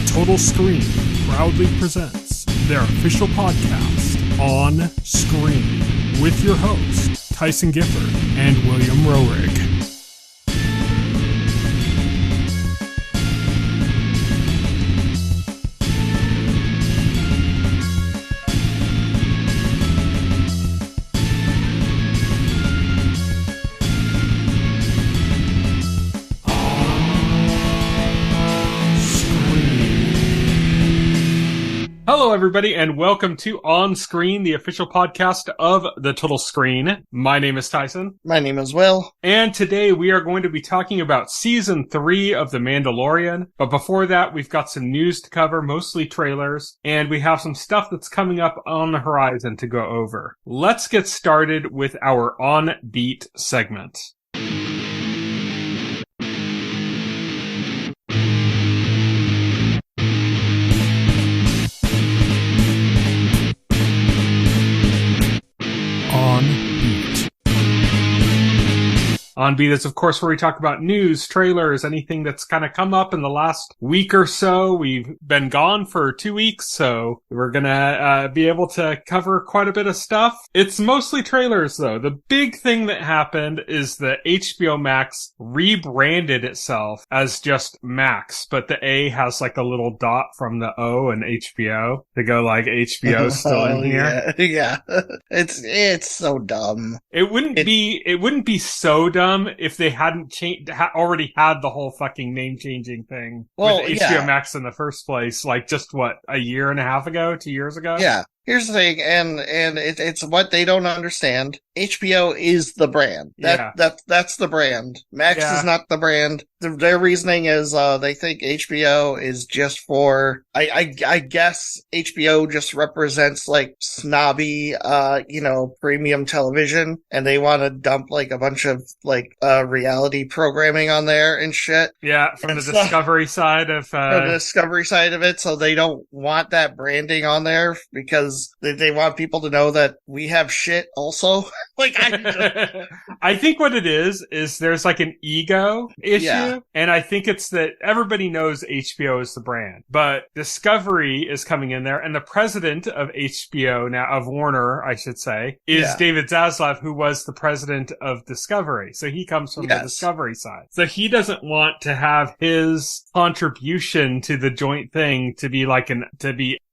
The Total Screen proudly presents their official podcast, On Screen, with your hosts, Tyson Gifford and William Roerig. Hello, everybody, and welcome to On Screen, the official podcast of The Total Screen. My name is Tyson. My name is Will. And today we are going to be talking about Season 3 of The Mandalorian. But before that, we've got some news to cover, mostly trailers, and we have some stuff that's coming up on the horizon to go over. Let's get started with our On Beat segment. On Beat is, of course, where we talk about news, trailers, anything that's kind of come up in the last week or so. We've been gone for 2 weeks, so we're gonna be able to cover quite a bit of stuff. It's mostly trailers, though. The big thing that happened is that HBO Max rebranded itself as just Max, but the A has like a little dot from the O and HBO to go like HBO's still in here. Yeah. It's so dumb. It wouldn't be so dumb if they hadn't already had the whole fucking name-changing thing with HBO Max in the first place, like just, a year and a half ago, 2 years ago? Yeah. Here's the thing, and it's what they don't understand. HBO is the brand. That's the brand. Max is not the brand. Their reasoning is, they think HBO is just for, I guess HBO just represents, like, snobby, premium television, and they want to dump, like, a bunch of, like, reality programming on there and shit. Yeah, from the Discovery side of, From the Discovery side of it, so they don't want that branding on there, because they want people to know that we have shit also. I think what it is there's like an ego issue, and I think it's that everybody knows HBO is the brand, but Discovery is coming in there, and the president of HBO now, of Warner, I should say, is David Zaslav, who was the president of Discovery. So he comes from the Discovery side. So he doesn't want to have his contribution to the joint thing to be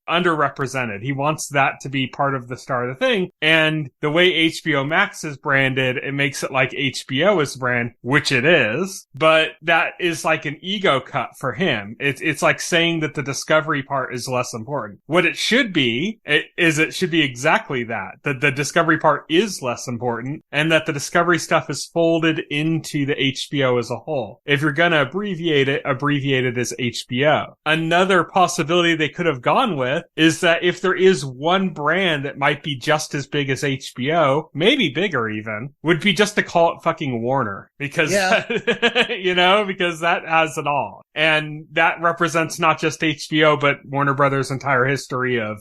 underrepresented. He wants that to be part of the star of the thing. And the way HBO Max is branded, it makes it like HBO is the brand, which it is, but that is like an ego cut for him. It's like saying that the Discovery part is less important. What it should be, it should be exactly that the Discovery part is less important, and that the Discovery stuff is folded into the HBO as a whole. If you're gonna abbreviate it as HBO. Another possibility they could have gone with is that if there is one brand that might be just as big as HBO, maybe bigger even, would be just to call it fucking Warner. Because, because that has it all. And that represents not just HBO, but Warner Brothers' entire history of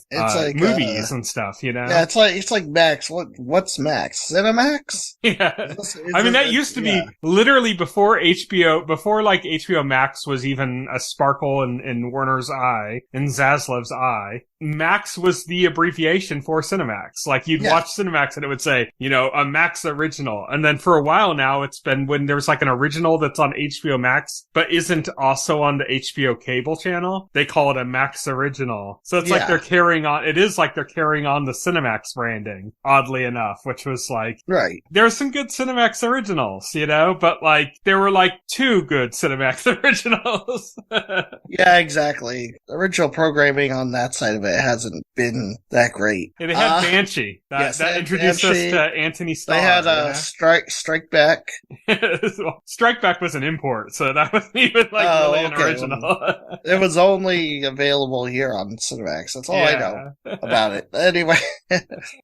movies and stuff, Yeah, it's like Max. What's Max? Cinemax? Yeah. That used to be literally before HBO Max was even a sparkle in Warner's eye, in Zaslav's eye. Max was the abbreviation for Cinemax. Like, you'd watch Cinemax and it would say, a Max original. And then for a while now, it's been when there's like an original that's on HBO Max, but isn't also on the HBO cable channel, they call it a Max original. So it's like they're carrying on the Cinemax branding, oddly enough, which was like, right. There's some good Cinemax originals, but like, there were like 2 good Cinemax originals. Yeah, exactly. Original programming on that side of it hasn't been that great. Yeah, they had Banshee. That introduced us to Anthony Starr. They had Strike Back. Strike Back was an import, so that wasn't even really an original. It was only available here on Cinemax. That's all I know about it. Anyway.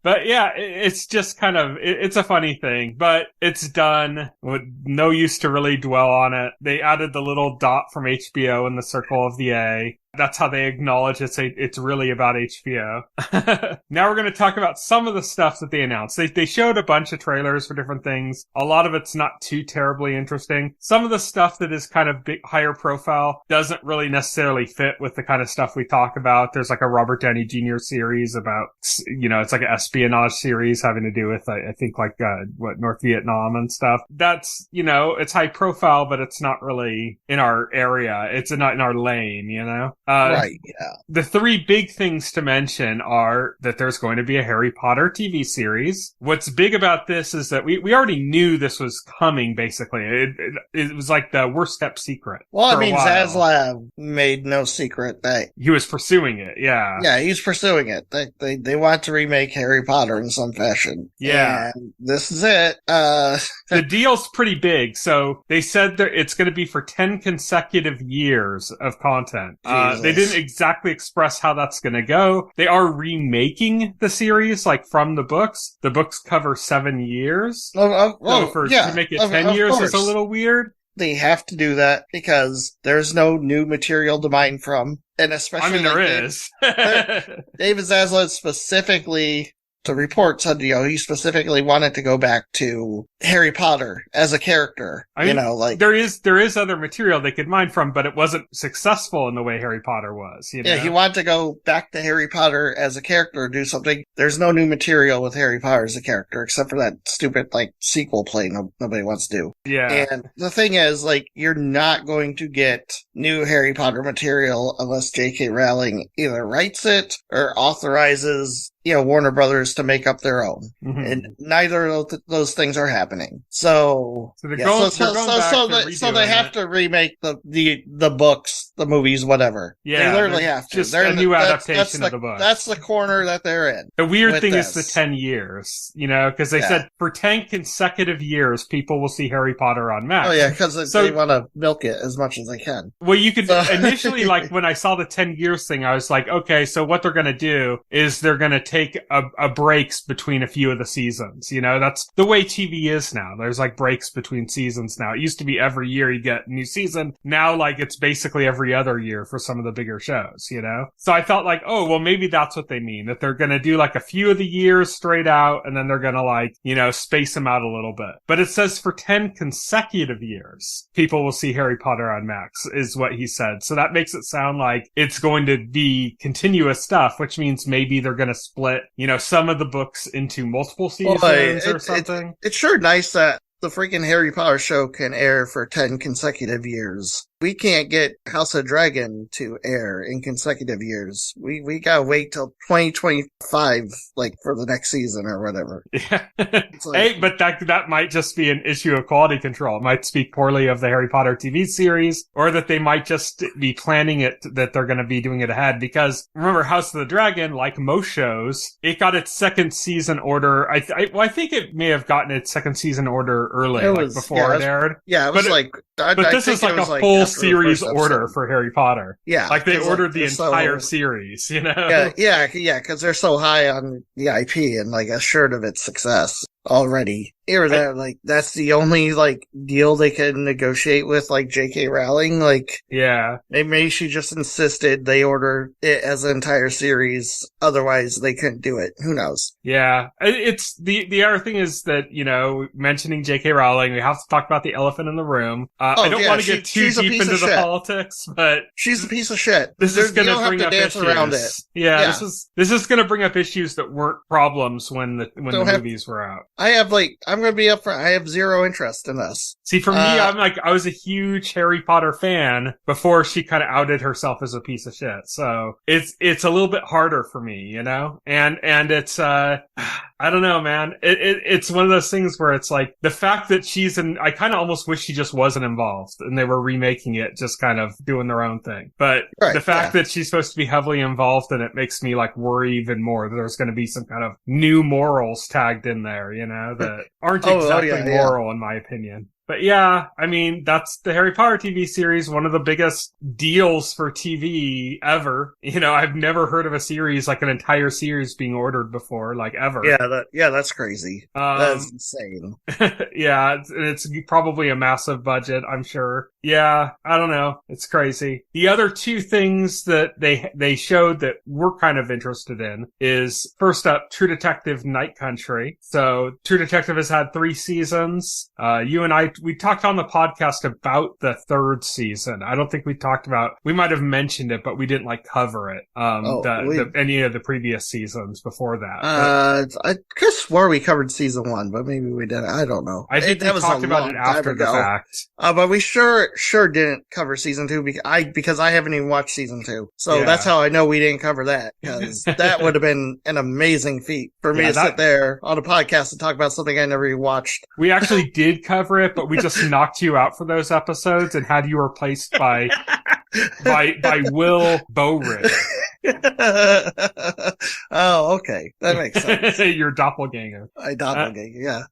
But yeah, it's just kind of, it's a funny thing, but it's done. No use to really dwell on it. They added the little dot from HBO in the circle of the A. That's how they acknowledge it's really about HBO. Now we're going to talk about some of the stuff that they announced. They showed a bunch of trailers for different things. A lot of it's not too terribly interesting. Some of the stuff that is kind of higher profile doesn't really necessarily fit with the kind of stuff we talk about. There's like a Robert Downey Jr. series about, it's like an espionage series having to do with, I think, like, North Vietnam and stuff. That's, it's high profile, but it's not really in our area. It's not in our lane, Right, yeah. The three big things to mention are that there's going to be a Harry Potter TV series. What's big about this is that we already knew this was coming, basically. It was like the worst kept secret. Well, I mean, Zaslav made no secret that he was pursuing it, yeah. Yeah, he's pursuing it. They want to remake Harry Potter in some fashion. Yeah. And this is it. The deal's pretty big, so they said that it's going to be for 10 consecutive years of content. They didn't exactly express how that's going to go. They are remaking the series, like, from the books. The books cover 7 years. To make it 10 years is a little weird. They have to do that because there's no new material to mine from. And especially there is. David Zaslav specifically, to report, said, he specifically wanted to go back to Harry Potter as a character. There is other material they could mine from, but it wasn't successful in the way Harry Potter was. Yeah, he wanted to go back to Harry Potter as a character, do something. There's no new material with Harry Potter as a character, except for that stupid, sequel play nobody wants to do. Yeah. And the thing is, you're not going to get new Harry Potter material unless J.K. Rowling either writes it or authorizes Warner Brothers to make up their own. Mm-hmm. And neither of those things are happening. So they have to remake the books, the movies, whatever. Yeah. They literally have to. Just a new adaptation of the book. That's the corner that they're in. The weird thing is the 10 years, because they said for 10 consecutive years, people will see Harry Potter on Max. Oh yeah, because they want to milk it as much as they can. Well, you could initially, when I saw the 10 years thing, I was like, okay, so what they're going to do is they're going to take a breaks between a few of the seasons. That's the way TV is now. There's breaks between seasons now. It used to be every year you get a new season. Now, it's basically every other year for some of the bigger shows, So I felt oh, well, maybe that's what they mean, that they're going to do a few of the years straight out and then they're going to space them out a little bit. But it says for 10 consecutive years, people will see Harry Potter on Max, is what he said. So that makes it sound like it's going to be continuous stuff, which means maybe they're going to split some of the books into multiple seasons or something. It's sure nice that the freaking Harry Potter show can air for 10 consecutive years. We can't get House of Dragon to air in consecutive years. We gotta wait till 2025, for the next season or whatever. Yeah. Hey, but that might just be an issue of quality control. It might speak poorly of the Harry Potter TV series, or that they might just be planning it, that they're gonna be doing it ahead. Because remember, House of the Dragon, like most shows, it got its second season order. I think it may have gotten its second season order early, before it aired. Yeah, it was but this is a full series order for Harry Potter. Yeah. They ordered the entire series, Yeah, because they're so high on the IP and, assured of its success already. Or that, that's the only, deal they can negotiate with, J.K. Rowling. Yeah. Maybe she just insisted they order it as an entire series. Otherwise, they couldn't do it. Who knows? Yeah. It's, the other thing is that, mentioning J.K. Rowling, we have to talk about the elephant in the room. I don't want to get too deep into the politics, but she's a piece of shit. This is going to bring up issues. Around it. Yeah. This is going to bring up issues that weren't problems when the movies were out. I'm going to be upfront. I have zero interest in this. See, for me, I was a huge Harry Potter fan before she kind of outed herself as a piece of shit. So it's a little bit harder for me, and it's, I don't know, man. It's one of those things where it's the fact that I kind of almost wish she just wasn't involved and they were remaking it, just kind of doing their own thing. But the fact that she's supposed to be heavily involved in it makes me worry even more that there's going to be some kind of new morals tagged in there, that aren't exactly moral in my opinion. But yeah, I mean, that's the Harry Potter TV series, one of the biggest deals for TV ever. I've never heard of a series, an entire series being ordered before, ever. Yeah, that's crazy. That's insane. Yeah, it's probably a massive budget, I'm sure. Yeah, I don't know. It's crazy. The other two things that they showed that we're kind of interested in is, first up, True Detective Night Country. So True Detective has had 3 seasons. You and I, we talked on the podcast about the 3rd season. I don't think we might have mentioned it, but we didn't cover it. Any of the previous seasons before that. I could swear we covered season 1, but maybe we didn't. I don't know. I think we talked about it after the fact. But we sure didn't cover season 2 because I haven't even watched season 2. So that's how I know we didn't cover that, because that would have been an amazing feat for me to sit there on a podcast and talk about something I never even watched. We actually did cover it, but we just knocked you out for those episodes and had you replaced by Will Bowridge. Oh, okay. That makes sense. Your doppelganger. Yeah.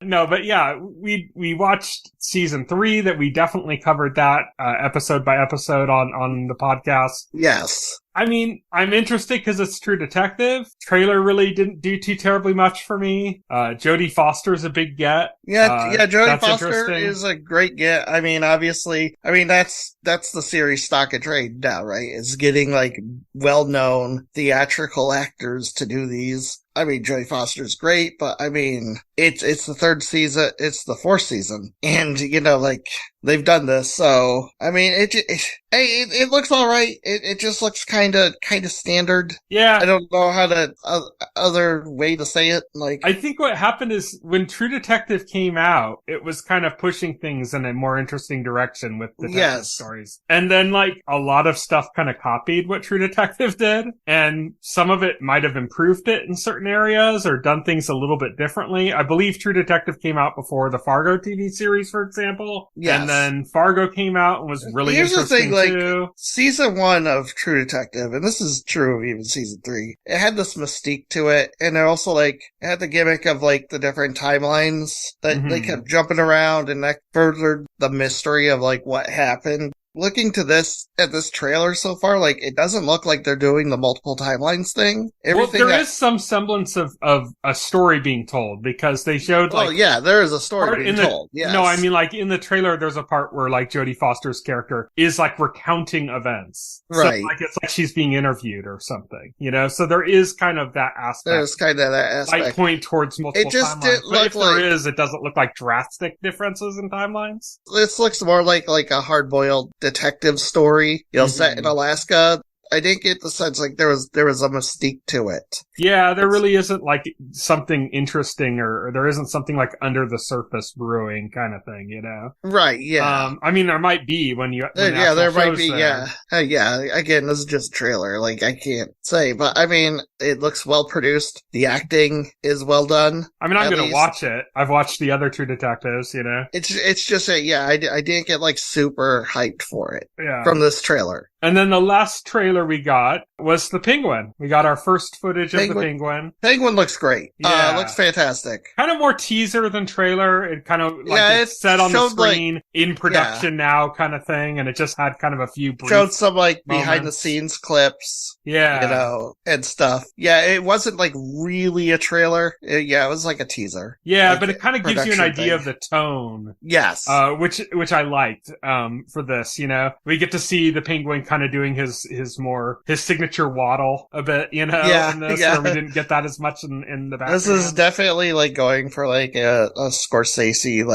No, but yeah, we watched season 3 that we definitely covered that episode by episode on the podcast. Yes. I mean, I'm interested because it's True Detective. Trailer really didn't do too terribly much for me. Jodie Foster's a big get. Yeah, Jodie Foster is a great get. I mean, obviously, that's the series stock and trade now, right? It's getting well-known theatrical actors to do these. I mean, Jodie Foster's great, but I mean, it's the 3rd season, it's the 4th season, and they've done this, so I mean, it looks all right. It just looks kind of standard. Yeah, I don't know how to other way to say it. I think what happened is when True Detective came out, it was kind of pushing things in a more interesting direction with detective stories, and then a lot of stuff kind of copied what True Detective did, and some of it might have improved it in certain areas or done things a little bit differently. I believe True Detective came out before the Fargo TV series, for example. Yes. And then Fargo came out and was really interesting too. Season 1 of True Detective, and this is true of even season 3, it had this mystique to it, and it also it had the gimmick of the different timelines that they kept jumping around, and that furthered the mystery of what happened. Looking at this trailer so far, it doesn't look like they're doing the multiple timelines thing. There is some semblance of a story being told, because they showed there is a story being told. Yes. No, I mean in the trailer there's a part where Jodie Foster's character is recounting events. Right. So it's like she's being interviewed or something, So there is kind of that aspect. There's kind of that aspect. Might point towards multiple timelines. It just didn't look there is, it doesn't look like drastic differences in timelines. This looks more like a hard-boiled detective story, set in Alaska. I didn't get the sense there was a mystique to it. Yeah, there really isn't something interesting, or there isn't something under the surface brewing kind of thing, Right, yeah. I mean, there might be when there might be, there. Yeah. Again, this is just a trailer, I can't say, but I mean, it looks well produced. The acting is well done. I mean, I'm gonna watch it. I've watched the other True Detectives, It's just I didn't get super hyped for it from this trailer. And then the last trailer we got was the Penguin. We got our first footage of the Penguin. Penguin looks great. Yeah. Looks fantastic. Kind of more teaser than trailer. It kind of it's set on the screen in production now kind of thing. And it just had kind of a few brief showed some behind the scenes clips. Yeah. And stuff. Yeah, it wasn't really a trailer. It was a teaser. Yeah, but it kind of gives you an idea of the tone. Yes. Which I liked, for this, We get to see the Penguin kind of doing his signature waddle a bit, in this, where we didn't get that as much in the background. This is definitely going for a Scorsese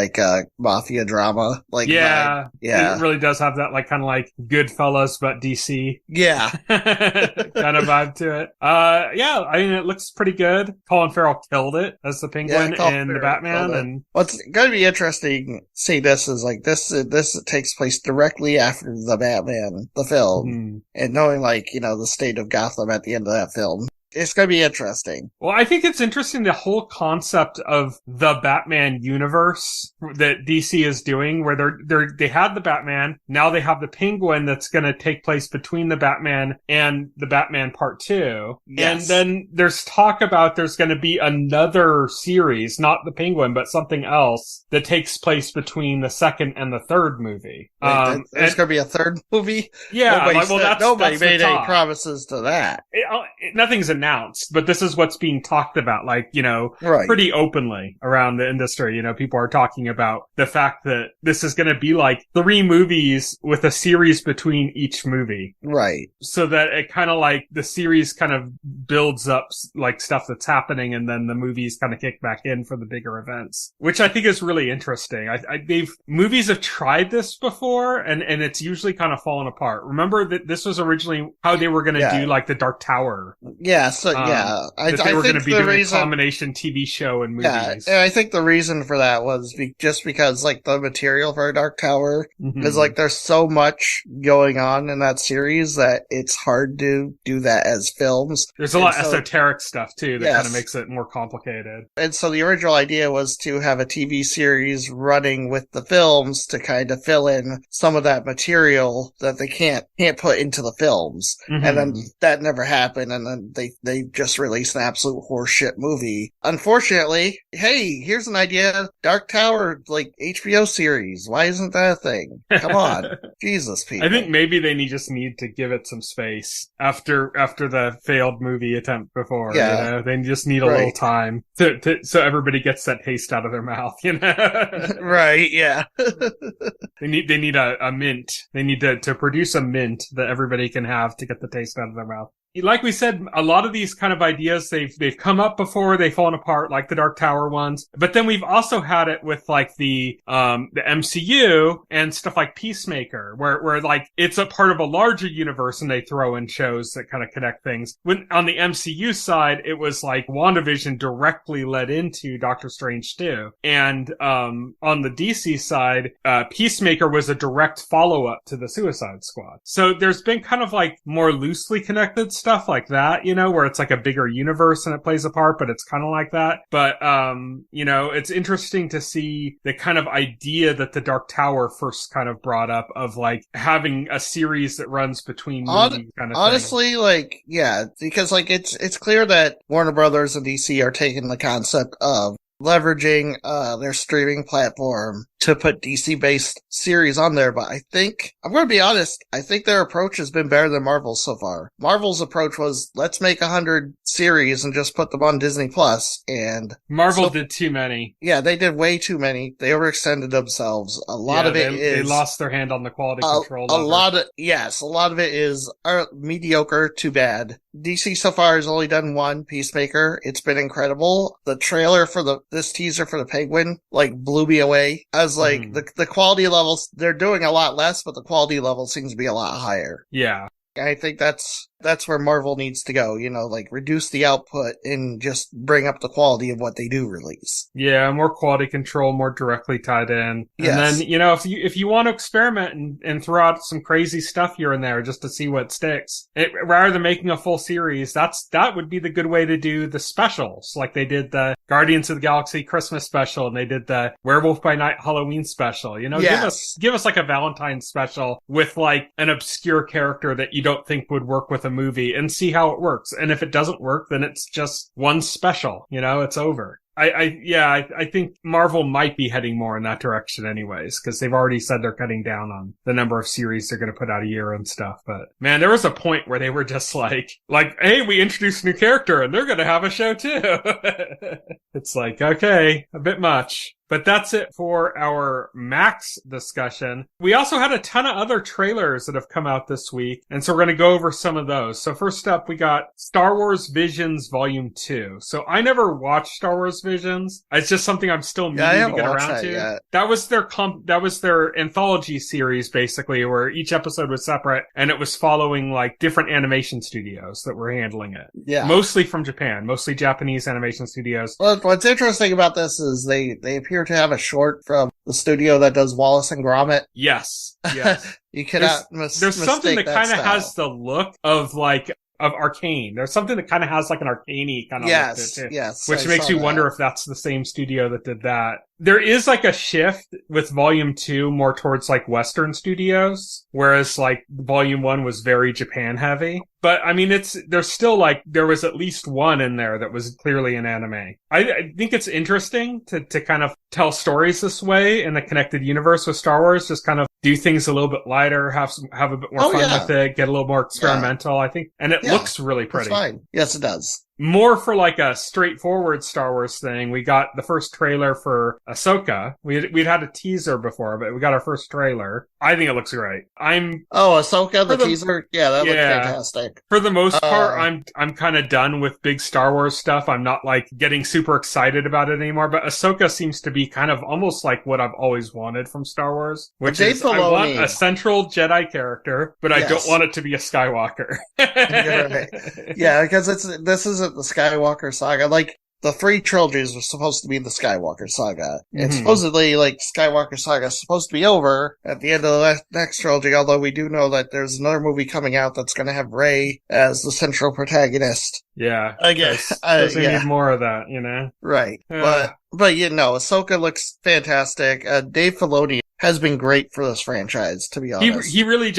mafia drama vibe. Yeah. It really does have that kind of Goodfellas but DC. Yeah. kind of vibe to it. I mean, it looks pretty good. Colin Farrell killed it as the Penguin in the Batman. And what's going to be interesting, see, this is this takes place directly after the Batman, the film, and knowing the state of Gotham at the end of that film. It's going to be interesting. Well, I think it's interesting, the whole concept of the Batman universe that DC is doing, where they had the Batman, now they have the Penguin that's going to take place between the Batman and the Batman Part 2. Yes. And then there's talk about there's going to be another series, not the Penguin, but something else that takes place between the second and the third movie. Wait, there's going to be a third movie? Yeah. Nobody made any promises to that. Nothing's announced announced, but this is what's being talked about, like, pretty openly around the industry. People are talking about the fact that this is going to be like 3 movies with a series between each movie. Right. So that it kind of like the series kind of builds up like stuff that's happening, and then the movies kind of kick back in for the bigger events, which I think is really interesting. Movies have tried this before, and it's usually kind of fallen apart. Remember that this was originally how they were going to do like the Dark Tower. Yeah. So I think they were going to be doing a combination TV show and movies. Yeah, and I think the reason for that was just because like the material for Dark Tower is like there's so much going on in that series that it's hard to do that as films. There's a lot of esoteric stuff too that kind of makes it more complicated. And so the original idea was to have a TV series running with the films to kind of fill in some of that material that they can't put into the films. And then that never happened, and then they just released an absolute horseshit movie. Unfortunately, hey, here's an idea. Dark Tower, like HBO series. Why isn't that a thing? Come on. Jesus, people. I think maybe they just need to give it some space after the failed movie attempt before. Yeah. They just need a little time so everybody gets that taste out of their mouth, Right, yeah. They need a mint. They need to produce a mint that everybody can have to get the taste out of their mouth. Like we said, a lot of these kind of ideas, they've come up before, they've fallen apart, like the Dark Tower ones. But then we've also had it with like the MCU and stuff like Peacemaker, where like it's a part of a larger universe and they throw in shows that kind of connect things. When on the MCU side, it was like WandaVision directly led into Doctor Strange 2. And on the DC side, Peacemaker was a direct follow-up to the Suicide Squad. So there's been kind of like more loosely connected stuff like that, where it's like a bigger universe and it plays a part, but it's kind of like that. But, it's interesting to see the kind of idea that the Dark Tower first kind of brought up of like having a series that runs between movies kind of honestly, thing. like, yeah, because like it's clear that Warner Brothers and DC are taking the concept of leveraging their streaming platform to put DC-based series on there, but I think, I'm going to be honest, I think their approach has been better than Marvel's so far. Marvel's approach was, let's make 100 series and just put them on Disney Plus, and Marvel did too many. Yeah, they did way too many. They overextended themselves. A lot of it is... They lost their hand on the quality control. A lot of it is mediocre to bad. DC so far has only done one, Peacemaker. It's been incredible. The trailer for this teaser for the Penguin, like, blew me away. I was like, the quality levels, they're doing a lot less, but the quality level seems to be a lot higher. Yeah. I think that's where Marvel needs to go, like reduce the output and just bring up the quality of what they do release. Yeah, more quality control, more directly tied in. Yes. And then, if you want to experiment and throw out some crazy stuff here and there just to see what sticks, rather than making a full series, that would be the good way to do the specials. Like they did the Guardians of the Galaxy Christmas special and they did the Werewolf by Night Halloween special. Yes. Give us like a Valentine's special with like an obscure character that you don't think would work with a movie and see how it works. And if it doesn't work, then it's just one special, it's over. I think Marvel might be heading more in that direction anyways, because they've already said they're cutting down on the number of series they're going to put out a year and stuff. But man, there was a point where they were just like, hey, we introduced a new character and they're going to have a show too. It's like, okay, a bit much. But that's it for our Max discussion. We also had a ton of other trailers that have come out this week, and so we're going to go over some of those. So first up, we got Star Wars Visions Volume 2. So I never watched Star Wars Visions. It's just something I'm still meaning to get around to. Yet. That was their anthology series, basically, where each episode was separate, and it was following like different animation studios that were handling it. Yeah. Mostly from Japan, mostly Japanese animation studios. Well, what's interesting about this is they appear to have a short from the studio that does Wallace and Gromit. Yes. You cannot there's something that kind of has the look of Arcane. There's something that kind of has like an Arcane-y kind of look to it too. Yes. Which makes you wonder if that's the same studio that did that. There is like a shift with Volume 2 more towards like Western studios, whereas like Volume 1 was very Japan heavy. But I mean, there's still like, there was at least one in there that was clearly an anime. I think it's interesting to kind of tell stories this way in the connected universe with Star Wars, just kind of do things a little bit lighter, have a bit more fun with it, get a little more experimental, I think. And it looks really pretty. It's fine. Yes, it does. More for like a straightforward Star Wars thing, we got the first trailer for Ahsoka. We'd had a teaser before, but we got our first trailer. I think it looks great. Ahsoka, the teaser? Yeah, that looks fantastic. For the most part, I'm kind of done with big Star Wars stuff. I'm not like getting super excited about it anymore, but Ahsoka seems to be kind of almost like what I've always wanted from Star Wars, which is I want a central Jedi character, but I don't want it to be a Skywalker. Right. Yeah, because this isn't the Skywalker saga. Like, the 3 trilogies were supposed to be the Skywalker saga. Mm-hmm. And supposedly, like, Skywalker saga is supposed to be over at the end of the next trilogy, although we do know that there's another movie coming out that's going to have Rey as the central protagonist. Yeah. I guess. Because we need more of that, you know? Right. But you know, Ahsoka looks fantastic. Dave Filoni has been great for this franchise, to be honest. He really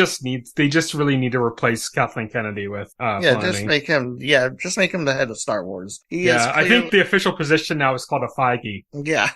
they just really need to replace Kathleen Kennedy with, Filoni. just make him the head of Star Wars. I think the official position now is called a Feige. Yeah.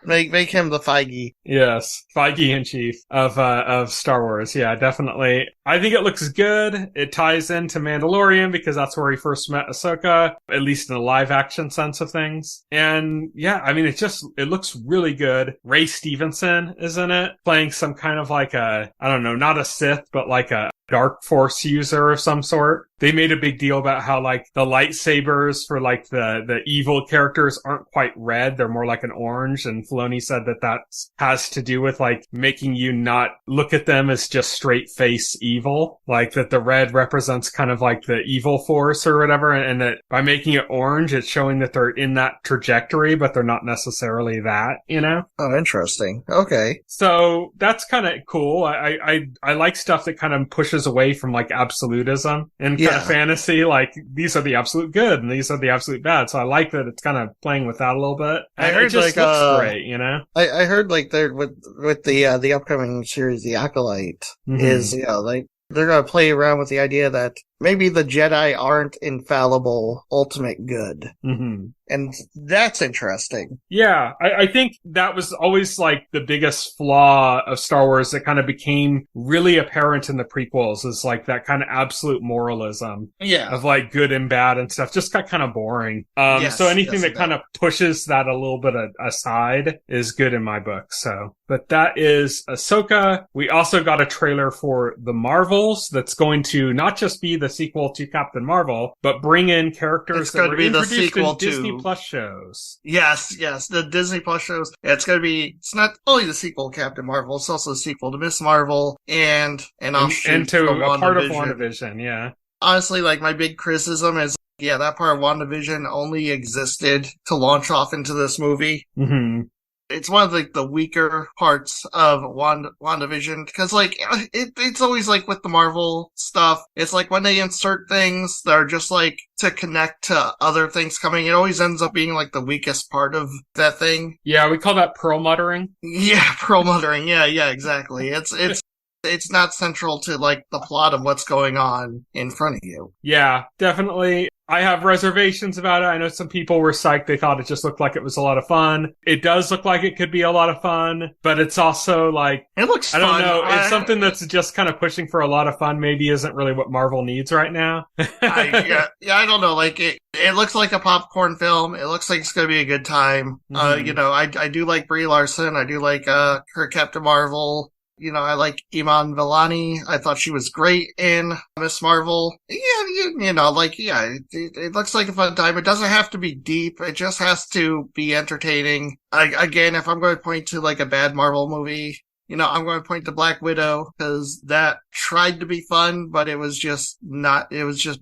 Make him the Feige. Yes. Feige in chief of Star Wars. Yeah, definitely. I think it looks good. It ties into Mandalorian because that's where he first met Ahsoka, at least in a live action sense of things. And yeah, I mean, it looks really good. Ray Stevenson is in it, playing some kind of like I don't know, not a Sith, but like a Dark Force user of some sort. They made a big deal about how like the lightsabers for like the evil characters aren't quite red. They're more like an orange. And Filoni said that has to do with like making you not look at them as just straight face evil. Like that the red represents kind of like the evil force or whatever. And that by making it orange, it's showing that they're in that trajectory, but they're not necessarily that, you know? Oh, interesting. Okay. So that's kind of cool. I like stuff that kind of pushes away from like absolutism and kind of fantasy, like these are the absolute good and these are the absolute bad. So I like that it's kind of playing with that a little bit. And I heard it just looks great, you know? I heard like they're with the upcoming series, The Acolyte, is, you know, like they're going to play around with the idea that maybe the Jedi aren't infallible ultimate good. Mm-hmm. And that's interesting. Yeah, I think that was always like the biggest flaw of Star Wars that kind of became really apparent in the prequels, is like that kind of absolute moralism of like good and bad and stuff just got kind of boring. So anything that kind of pushes that a little bit aside is good in my book. So, but that is Ahsoka. We also got a trailer for The Marvels that's going to not just be the sequel to Captain Marvel, but bring in characters that were introduced in Disney Plus shows. Yes, the Disney Plus shows. It's not only the sequel to Captain Marvel, it's also the sequel to Miss Marvel and to a part of WandaVision, yeah. Honestly, like, my big criticism is, that part of WandaVision only existed to launch off into this movie. Mm-hmm. It's one of the weaker parts of WandaVision, because like it's always like with the Marvel stuff, it's like when they insert things that are just like to connect to other things coming, it always ends up being like the weakest part of that thing. Yeah, we call that perlmuttering. Yeah, perlmuttering. Yeah, exactly. It's not central to like the plot of what's going on in front of you. Yeah, definitely. I have reservations about it. I know some people were psyched. They thought it just looked like it was a lot of fun. It does look like it could be a lot of fun, but it's also like, it looks fun. I don't know. It's something that's just kind of pushing for a lot of fun. Maybe isn't really what Marvel needs right now. I don't know. Like it looks like a popcorn film. It looks like it's going to be a good time. Mm-hmm. You know, I do like Brie Larson. I do like, her Captain Marvel. You know, I like Iman Vellani. I thought she was great in Miss Marvel. Yeah, it looks like a fun time. It doesn't have to be deep. It just has to be entertaining. Again, if I'm going to point to like a bad Marvel movie, you know, I'm going to point to Black Widow, because that tried to be fun, but it was just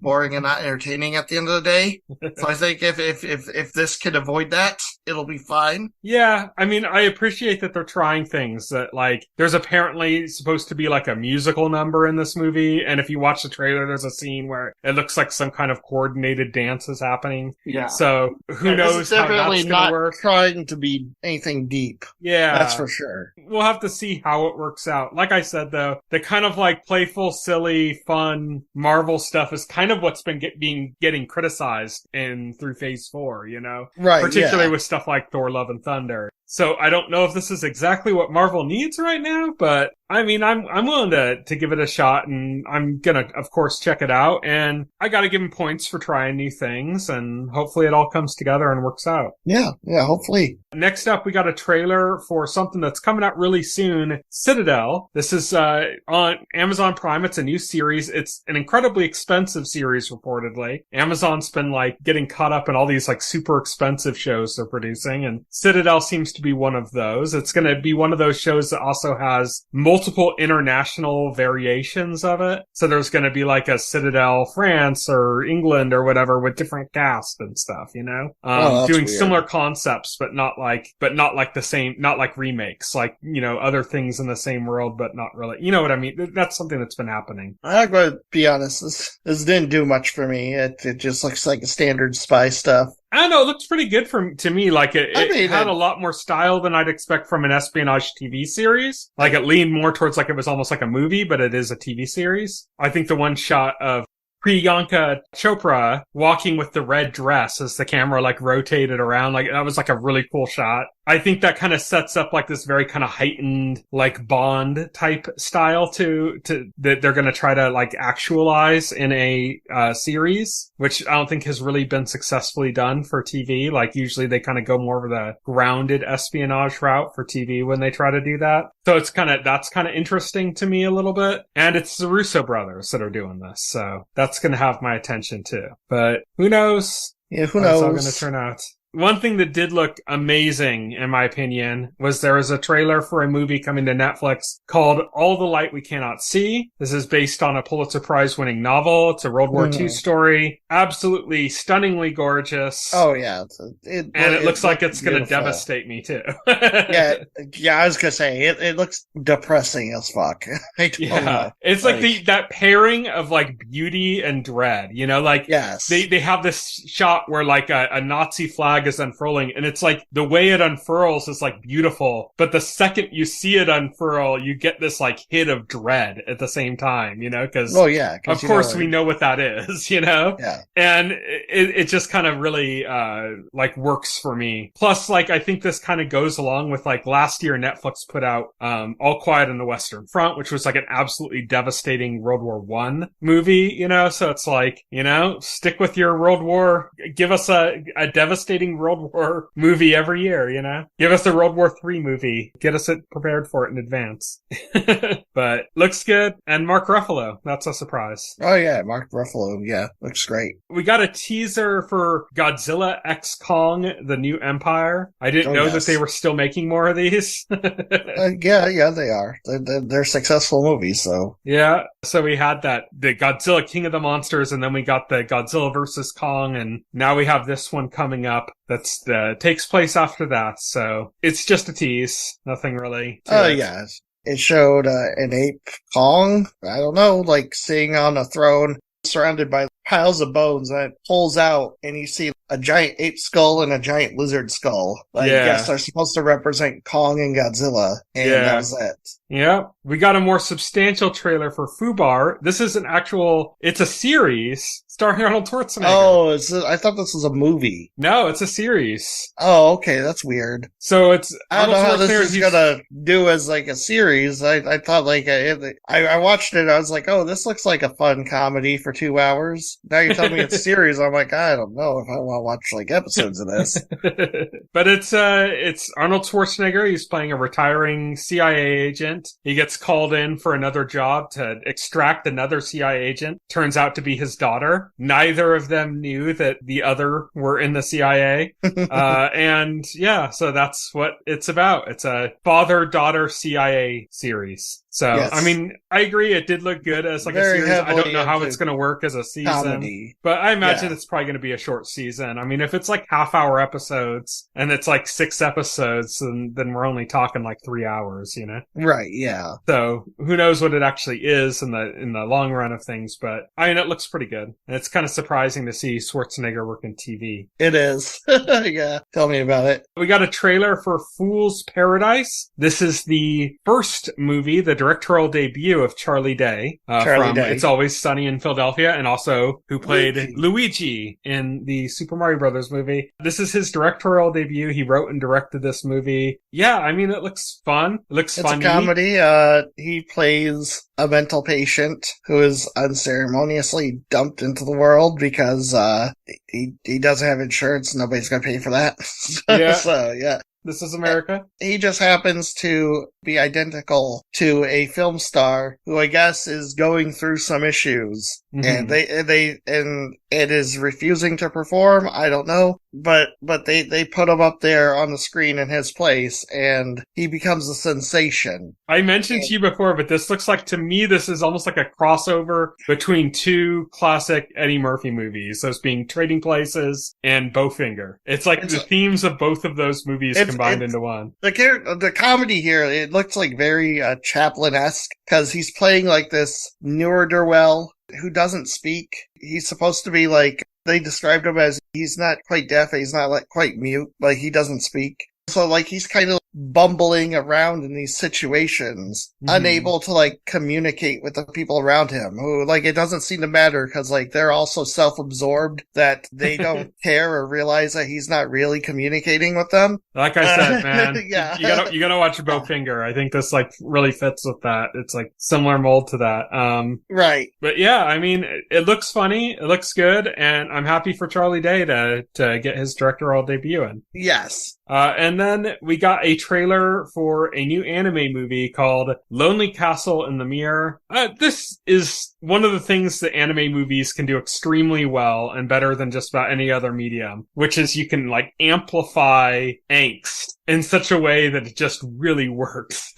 boring and not entertaining at the end of the day. So I think if this can avoid that, it'll be fine. Yeah, I mean, I appreciate that they're trying things that, like, there's apparently supposed to be like a musical number in this movie, and if you watch the trailer, there's a scene where it looks like some kind of coordinated dance is happening. Yeah. So who knows how that's going to work? Trying to be anything deep. Yeah. That's for sure. We'll have to see how it works out. Like I said, though, the kind of like playful, silly, fun Marvel stuff is kind of what's been getting criticized through Phase 4, you know? Right. Particularly with stuff like Thor: Love and Thunder. So I don't know if this is exactly what Marvel needs right now, but I mean, I'm willing to give it a shot, and I'm gonna, of course, check it out. And I gotta give him points for trying new things, and hopefully it all comes together and works out. Yeah, hopefully. Next up, we got a trailer for something that's coming out really soon, Citadel. This is on Amazon Prime. It's a new series. It's an incredibly expensive series, reportedly. Amazon's been like getting caught up in all these like super expensive shows they're producing, and Citadel seems to be one of those. It's going to be one of those shows that also has multiple international variations of it. So there's going to be like a Citadel France or England or whatever with different cast and stuff, you know? Doing weird. Similar concepts, but not like the same, not like remakes, like, you know, other things in the same world, but not really. You know what I mean? That's something that's been happening. I'm going to be honest, this didn't do much for me. It just looks like a standard spy stuff. I don't know, it looks pretty good to me. Like, it had a lot more style than I'd expect from an espionage TV series. Like, it leaned more towards like it was almost like a movie, but it is a TV series. I think the one shot of Priyanka Chopra walking with the red dress as the camera like rotated around, like that was like a really cool shot. I think that kind of sets up like this very kind of heightened like Bond type style to that they're going to try to like actualize in a series, which I don't think has really been successfully done for TV. Like usually they kind of go more of the grounded espionage route for TV when they try to do that. So that's kind of interesting to me a little bit. And it's the Russo brothers that are doing this. So that's going to have my attention too. But who knows? Yeah, who knows? How it's all going to turn out. One thing that did look amazing, in my opinion, was there was a trailer for a movie coming to Netflix called All the Light We Cannot See. This is based on a Pulitzer Prize winning novel. It's a World War II story. Absolutely stunningly gorgeous. Oh, yeah. It looks like it's going to devastate me, too. yeah, I was going to say, it looks depressing as fuck. I don't know. It's like that pairing of like beauty and dread, you know, like yes. They have this shot where like a Nazi flag is unfurling, and it's like the way it unfurls is like beautiful, but the second you see it unfurl, you get this like hit of dread at the same time, you know, because of course we know what that is, you know. And it just kind of really like works for me. Plus, like I think this kind of goes along with like last year Netflix put out All Quiet on the Western Front, which was like an absolutely devastating World War I movie, you know. So it's like, you know, stick with your World War, give us a devastating World War movie every year, you know? Give us a World War III movie. Get us prepared for it in advance. But looks good. And Mark Ruffalo. That's a surprise. Oh, yeah. Mark Ruffalo. Yeah. Looks great. We got a teaser for Godzilla X Kong, The New Empire. I didn't know that they were still making more of these. Yeah, they are. They're successful movies, so. Yeah. So we had the Godzilla King of the Monsters, and then we got the Godzilla vs. Kong, and now we have this one coming up that's takes place after that. So it's just a tease. Nothing really. Yeah. It showed an ape Kong. I don't know, like sitting on a throne surrounded by piles of bones, and it pulls out and you see a giant ape skull and a giant lizard skull. I guess they're supposed to represent Kong and Godzilla, and that was it. Yeah. We got a more substantial trailer for Fubar. This is it's a series starring Arnold Schwarzenegger. Oh, I thought this was a movie. No, it's a series. Oh, okay, that's weird. So it's I don't know how this is gonna do as like a series. I thought like I watched it. I was like, oh, this looks like a fun comedy for 2 hours. Now you're telling me it's a series. I'm like, I don't know if I want to watch like episodes of this. But it's Arnold Schwarzenegger. He's playing a retiring CIA agent. He gets called in for another job to extract another CIA agent. Turns out to be his daughter. Neither of them knew that the other were in the CIA. And yeah, so that's what it's about. It's a father-daughter CIA series. So, yes. I mean, I agree. It did look good as like a series. I don't know how it's going to work as a season, comedy. But I imagine it's probably going to be a short season. I mean, if it's like half-hour episodes and it's like 6 episodes, then we're only talking like 3 hours, you know? Right. Yeah. So who knows what it actually is in the long run of things? But I mean, it looks pretty good. And it's kind of surprising to see Schwarzenegger working TV. It is. Yeah. Tell me about it. We got a trailer for Fool's Paradise. This is the first movie, the directorial debut of Charlie Day from Day. It's Always Sunny in Philadelphia, and also who played Luigi in the Super Mario Brothers movie. This is his directorial debut. He wrote and directed this movie. Yeah, I mean, it looks fun. It looks funny. It's a comedy. He plays a mental patient who is unceremoniously dumped into the world because he doesn't have insurance. Nobody's going to pay for that. Yeah. So, yeah. This is America. He just happens to be identical to a film star who I guess is going through some issues. Mm-hmm. And it is refusing to perform. I don't know. But they put him up there on the screen in his place, and he becomes a sensation. I mentioned to you before, but this looks like, to me, this is almost like a crossover between two classic Eddie Murphy movies, those being Trading Places and Bowfinger. It's like the themes of both of those movies combined into one. The comedy here, it looks like very Chaplin-esque, because he's playing like this ne'er-do-well who doesn't speak. He's supposed to be like, they described him as he's not quite deaf, he's not like quite mute, like he doesn't speak. So like he's kind of bumbling around in these situations, unable to like communicate with the people around him, who like it doesn't seem to matter because like they're all so self-absorbed that they don't care or realize that he's not really communicating with them. Like I said, man, yeah. you gotta watch Bowfinger. I think this like really fits with that. It's like similar mold to that. Right. But yeah, I mean, it looks funny, it looks good, and I'm happy for Charlie Day to get his directorial debut in. Yes. And then we got a trailer for a new anime movie called Lonely Castle in the Mirror. This is one of the things that anime movies can do extremely well and better than just about any other medium, which is you can like amplify angst in such a way that it just really works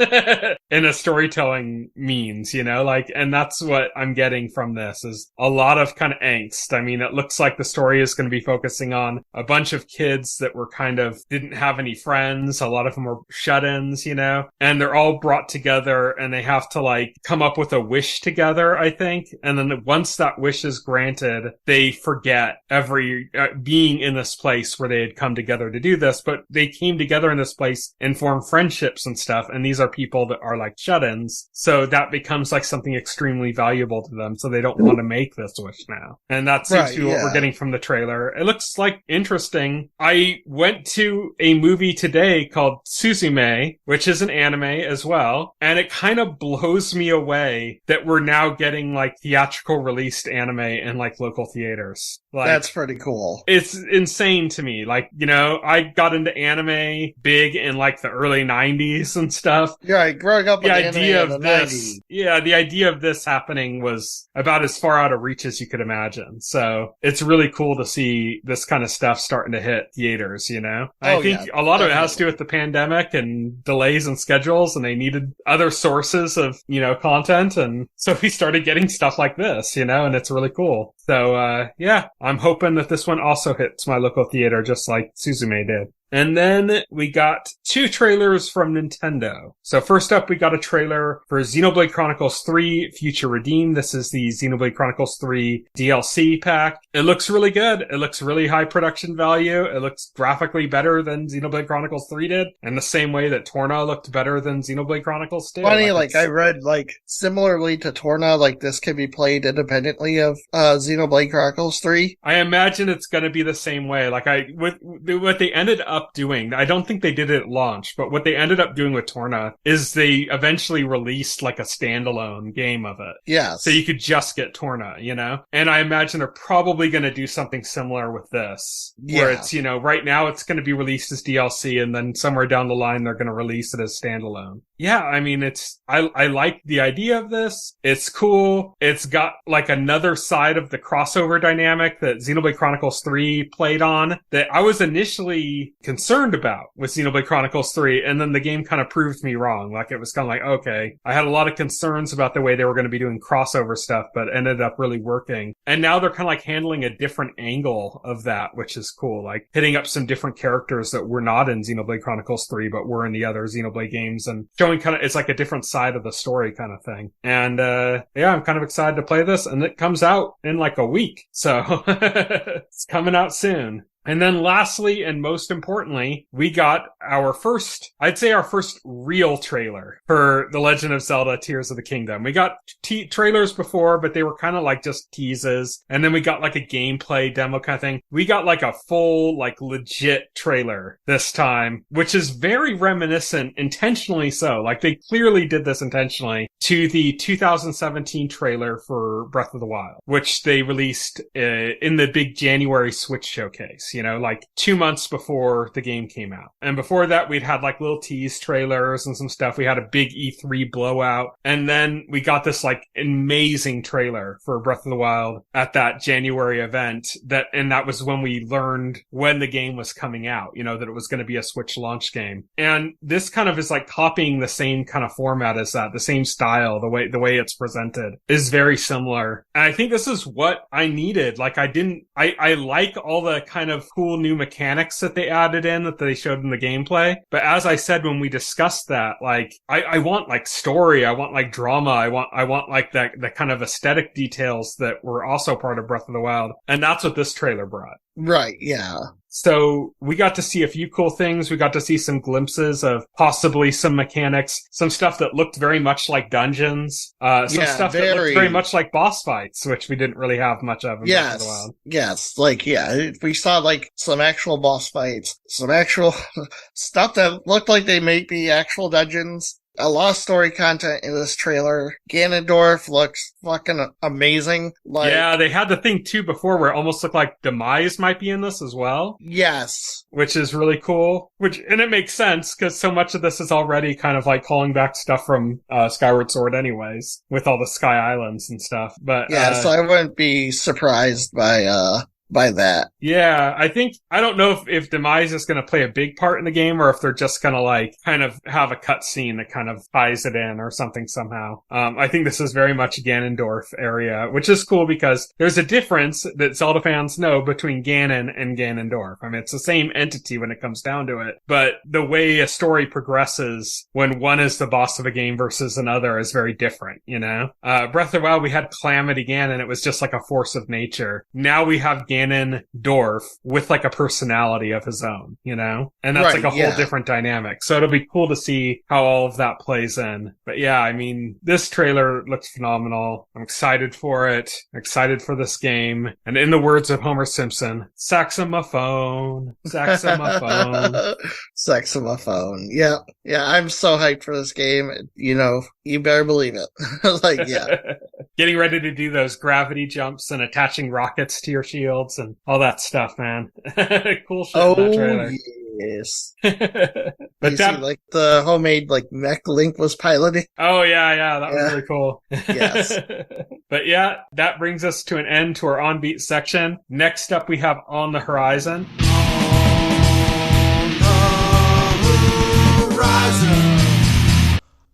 in a storytelling means, you know, like, and that's what I'm getting from this is a lot of kind of angst. I mean, it looks like the story is going to be focusing on a bunch of kids that were kind of didn't have any friends. A lot of them were shut-ins, you know, and they're all brought together and they have to like come up with a wish together, I think. And then once that wish is granted, they forget every being in this place where they had come together to do this, but they came together in this place and formed friendships and stuff. And these are people that are like shut-ins. So that becomes like something extremely valuable to them. So they don't want to make this wish now. And that seems to be what we're getting from the trailer. It looks like interesting. I went to a movie today called Suzume, which is an anime as well. And it kind of blows me away that we're now getting like theatrical released anime in like local theaters. Like, that's pretty cool. It's insane to me. Like, you know, I got into anime big in like the early 90s and stuff. Yeah, growing up with the anime idea in the of this, 90s. Yeah, the idea of this happening was about as far out of reach as you could imagine. So it's really cool to see this kind of stuff starting to hit theaters, you know? I think a lot of it has to do with the pandemic and delays in schedules, and they needed other sources of, you know, content. And so we started getting stuff like this, you know, and it's really cool. So, yeah, I'm hoping that this one also hits my local theater just like Suzume did. And then we got 2 trailers from Nintendo. So first up, we got a trailer for Xenoblade Chronicles 3 Future Redeemed. This is the Xenoblade Chronicles 3 DLC pack. It looks really good. It looks really high production value. It looks graphically better than Xenoblade Chronicles 3 did, in the same way that Torna looked better than Xenoblade Chronicles 2. Funny, like I read, like, similarly to Torna, like this can be played independently of Xenoblade Chronicles 3. I imagine it's going to be the same way. Like, what they ended up doing, I don't think they did it at launch, but what they ended up doing with Torna is they eventually released like a standalone game of it. Yeah. So you could just get Torna, you know? And I imagine they're probably going to do something similar with this. Where it's, you know, right now it's going to be released as DLC, and then somewhere down the line they're going to release it as standalone. Yeah, I mean, I like the idea of this. It's cool. It's got like another side of the crossover dynamic that Xenoblade Chronicles 3 played on that I was initially concerned about with Xenoblade Chronicles 3, and then the game kind of proved me wrong. Like, it was kind of like, okay, I had a lot of concerns about the way they were going to be doing crossover stuff, but ended up really working. And now they're kind of like handling a different angle of that, which is cool. Like, hitting up some different characters that were not in Xenoblade Chronicles 3, but were in the other Xenoblade games, and showing kind of, it's like a different side of the story kind of thing. And, yeah, I'm kind of excited to play this, and it comes out in like a week. So, it's coming out soon. And then lastly, and most importantly, we got our first real trailer for The Legend of Zelda Tears of the Kingdom. We got trailers before, but they were kind of like just teases. And then we got like a gameplay demo kind of thing. We got like a full, like legit trailer this time, which is very reminiscent, intentionally so. Like they clearly did this intentionally to the 2017 trailer for Breath of the Wild, which they released in the big January Switch showcase, like 2 months before the game came out. And before that, we'd had like little tease trailers and some stuff. We had a big E3 blowout. And then we got this like amazing trailer for Breath of the Wild at that January event and that was when we learned when the game was coming out, that it was going to be a Switch launch game. And this kind of is like copying the same kind of format as that, the same style, the way it's presented is very similar. And I think this is what I needed. Like I like all the kind of cool new mechanics that they added in that they showed in the gameplay. But as I said when we discussed that, like I want like story, I want like drama, I want like the kind of aesthetic details that were also part of Breath of the Wild. And that's what this trailer brought. Right, yeah. So we got to see a few cool things. We got to see some glimpses of possibly some mechanics, some stuff that looked very much like dungeons, stuff that looked very much like boss fights, which we didn't really have much of in Breath of the Wild. Yes, we saw like some actual boss fights, some actual stuff that looked like they may be actual dungeons. A lot of story content in this trailer. Ganondorf looks fucking amazing. Yeah, they had the thing too before where it almost looked like Demise might be in this as well. Yes. Which is really cool. And it makes sense because so much of this is already kind of like calling back stuff from Skyward Sword anyways, with all the Sky Islands and stuff. But yeah, so I wouldn't be surprised by that. Yeah, I don't know if Demise is going to play a big part in the game or if they're just going to like kind of have a cutscene that kind of ties it in or something somehow. I think this is very much Ganondorf area, which is cool because there's a difference that Zelda fans know between Ganon and Ganondorf. I mean, it's the same entity when it comes down to it, but the way a story progresses when one is the boss of a game versus another is very different, Breath of the Wild, we had Calamity Ganon. It was just like a force of nature. Now we have Ganondorf with like a personality of his own, and that's like a whole different dynamic. So it'll be cool to see how all of that plays in. But yeah, I mean, this trailer looks phenomenal. I'm excited for it. I'm excited for this game. And in the words of Homer Simpson, saxophone, saxophone. Saxophone. Yeah. Yeah, I'm so hyped for this game. You better believe it. Like, yeah. Getting ready to do those gravity jumps and attaching rockets to your shields and all that stuff, man. Cool shit in that trailer. Yes. But you see, like the homemade like mech Link was piloting. Oh yeah, that was really cool. Yes. But yeah, that brings us to an end to our On Beat section. Next up we have On the Horizon.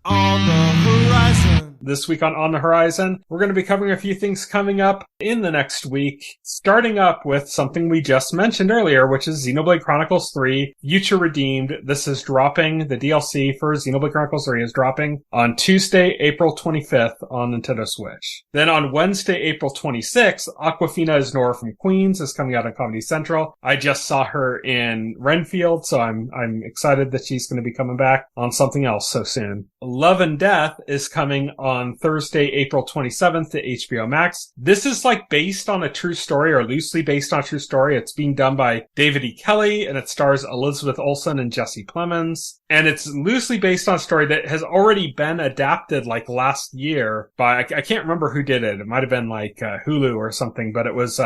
On the Horizon. This week on the Horizon, we're going to be covering a few things coming up in the next week, starting up with something we just mentioned earlier, which is Xenoblade Chronicles 3, Future Redeemed. This is dropping, the DLC for Xenoblade Chronicles 3 is dropping on Tuesday, April 25th on Nintendo Switch. Then on Wednesday, April 26th, Awkwafina is Nora from Queens is coming out on Comedy Central. I just saw her in Renfield, so I'm excited that she's going to be coming back on something else so soon. Love and Death is coming on Thursday, April 27th to HBO Max. This is like based on a true story or loosely based on a true story. It's being done by David E. Kelly and it stars Elizabeth Olsen and Jesse Plemons. And it's loosely based on a story that has already been adapted like last year by, I can't remember who did it. It might have been like Hulu or something, but it was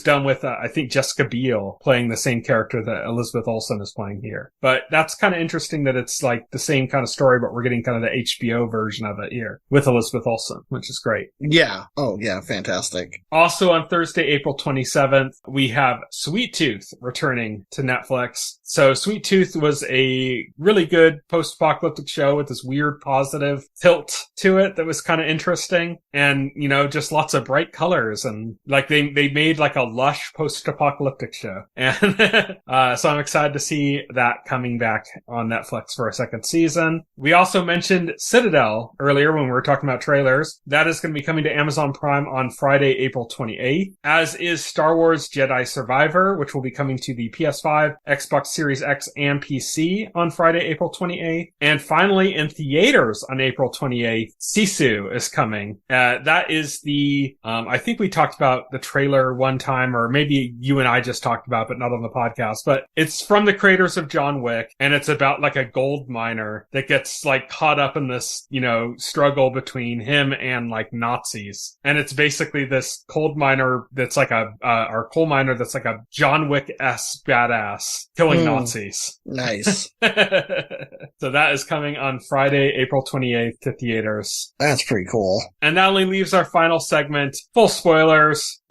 done with, I think Jessica Biel playing the same character that Elizabeth Olsen is playing here. But that's kind of interesting that it's like the same kind of story, but we're getting kind of the HBO version of it here with Elizabeth Olsen, which is great. Yeah. Oh, yeah. Fantastic. Also on Thursday, April 27th, we have Sweet Tooth returning to Netflix. So Sweet Tooth was a really really good post-apocalyptic show with this weird positive tilt to it that was kind of interesting. And, you know, just lots of bright colors. And like they made like a lush post-apocalyptic show. And so I'm excited to see that coming back on Netflix for a second season. We also mentioned Citadel earlier when we were talking about trailers. That is going to be coming to Amazon Prime on Friday, April 28th, as is Star Wars Jedi Survivor, which will be coming to the PS5, Xbox Series X, and PC on Friday, April 28th. And finally, in theaters on April 28th, Sisu is coming. That is the, I think we talked about the trailer one time, or maybe you and I just talked about, but not on the podcast, but it's from the creators of John Wick, and it's about like a gold miner that gets like caught up in this, you know, struggle between him and like Nazis. And it's basically this coal miner that's like a John Wick-esque badass killing Nazis. Nice. So that is coming on Friday, April 28th to theaters. That's pretty cool. And that only leaves our final segment, full spoilers.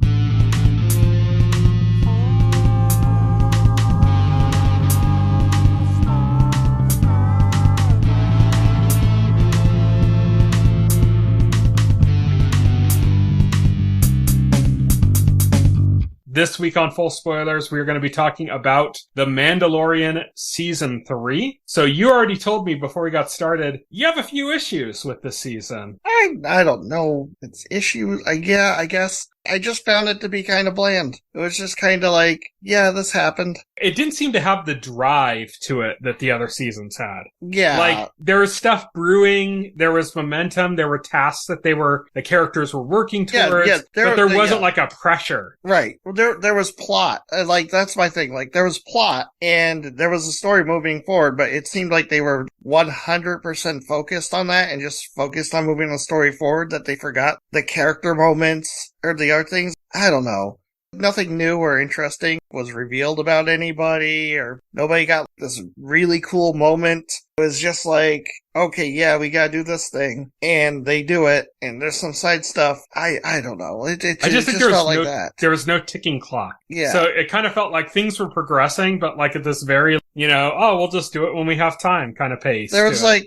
This week on Full Spoilers, we're going to be talking about The Mandalorian Season 3. So you already told me before we got started, you have a few issues with this season. I don't know. It's issues. Yeah, I guess. I just found it to be kind of bland. It was just kind of like, yeah, this happened. It didn't seem to have the drive to it that the other seasons had. Yeah. Like, there was stuff brewing, there was momentum, there were tasks that the characters were working towards, but there wasn't like a pressure. Right. Well, there was plot. Like, that's my thing. Like, there was plot, and there was a story moving forward, but it seemed like they were 100% focused on that and just focused on moving the story forward, that they forgot the character moments or the other things. I don't know. Nothing new or interesting was revealed about anybody, or nobody got this really cool moment. It was just like, okay, yeah, we gotta do this thing, and they do it, and there's some side stuff. I don't know. I just think felt like that. There was no ticking clock. Yeah. So it kind of felt like things were progressing, but like at this very, you know, oh, we'll just do it when we have time kind of pace. There was like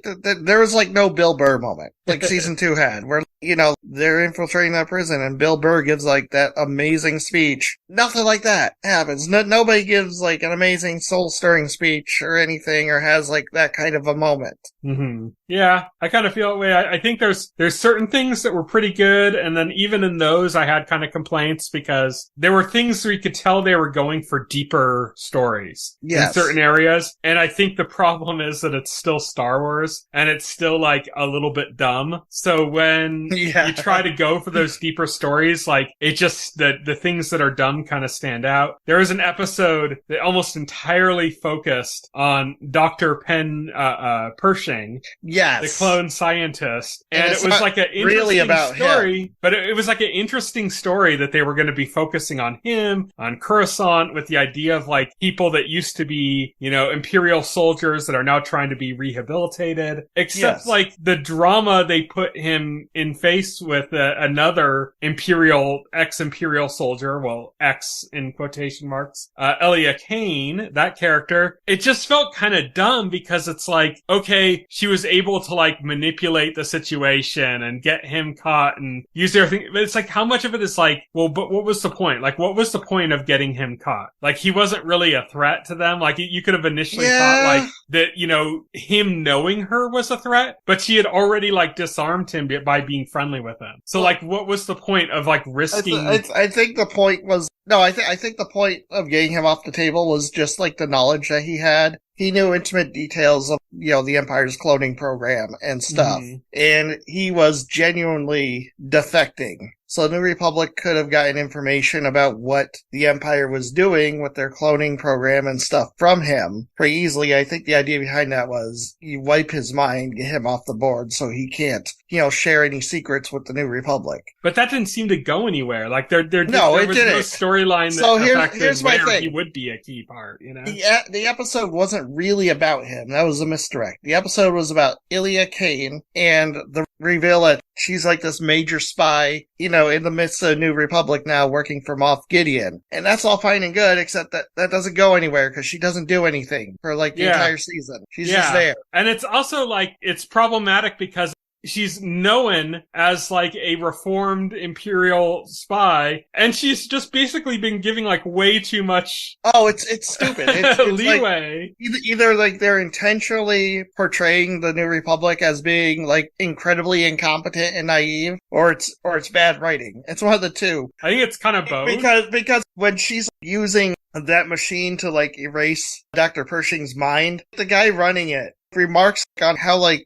no Bill Burr moment, like season 2 had, where, you know, they're infiltrating that prison and Bill Burr gives like that amazing speech. Nothing like that happens. Nobody gives like an amazing soul-stirring speech or anything, or has like that kind of a moment. Mm-hmm. Yeah, I kind of feel that way. I think there's certain things that were pretty good, and then even in those I had kind of complaints because there were things where you could tell they were going for deeper stories in certain areas. And I think the problem is that it's still Star Wars, and it's still like a little bit dumb. So when you try to go for those deeper stories, like it just, the things that are dumb kind of stand out. There was an episode that almost entirely focused on Dr. Penn Pershing. Yes. The clone scientist. And it was like an interesting story, him. But it was like an interesting story that they were going to be focusing on him, on Coruscant, with the idea of like people that used to be, you know, Imperial soldiers that are now trying to be rehabilitated. Except like the drama they put him in face with another ex-Imperial soldier, well, ex in quotation marks, Elia Kane, that character. It just felt kind of dumb because it's like, okay, she was able to like manipulate the situation and get him caught and use everything. But it's like, how much of it is like, well, but what was the point? Like, what was the point of getting him caught? Like, he wasn't really a threat to them. Like, you could have initially thought like that, you know, him knowing her was a threat, but she had already like disarmed him by being friendly with him. So like, what was the point of like risking? I think the point was, I think the point of getting him off the table was just like the knowledge that he had. He knew intimate details of, you know, the Empire's cloning program and stuff. Mm-hmm. And he was genuinely defecting. So the New Republic could have gotten information about what the Empire was doing with their cloning program and stuff from him pretty easily. I think the idea behind that was you wipe his mind, get him off the board so he can't share any secrets with the New Republic. But that didn't seem to go anywhere. Like there was no storyline that here's my thing. He would be a key part, The episode wasn't really about him. That was a misdirect. The episode was about Ilia Kane and the reveal that she's like this major spy, in the midst of the New Republic now, working for Moff Gideon. And that's all fine and good, except that doesn't go anywhere because she doesn't do anything for like the entire season. She's just there. And it's also like, it's problematic because she's known as like a reformed Imperial spy, and she's just basically been giving like way too much. Oh, it's stupid. It's leeway. Like, either like they're intentionally portraying the New Republic as being like incredibly incompetent and naive, or it's bad writing. It's one of the two. I think it's kind of both. Because when she's using that machine to like erase Dr. Pershing's mind, the guy running it remarks on how like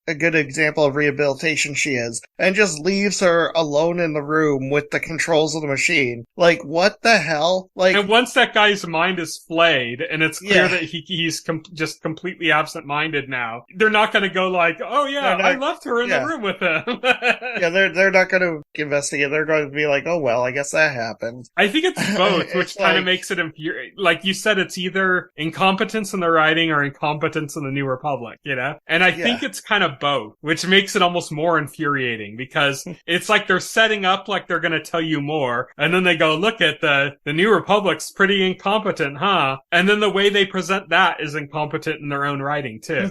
a good example of rehabilitation she is, and just leaves her alone in the room with the controls of the machine. Like, what the hell? Like, and once that guy's mind is flayed, and it's clear that he's just completely absent-minded now, they're not going to go like, oh yeah, I left her in the room with him. They're not going to investigate. They're going to be like, oh well, I guess that happened. I think it's both, which kind of makes it infuriating. Like you said, it's either incompetence in the writing or incompetence in the New Republic, And I think it's kind of both, which makes it almost more infuriating because it's like they're setting up like they're going to tell you more, and then they go, look at the New Republic's pretty incompetent, huh? And then the way they present that is incompetent in their own writing too.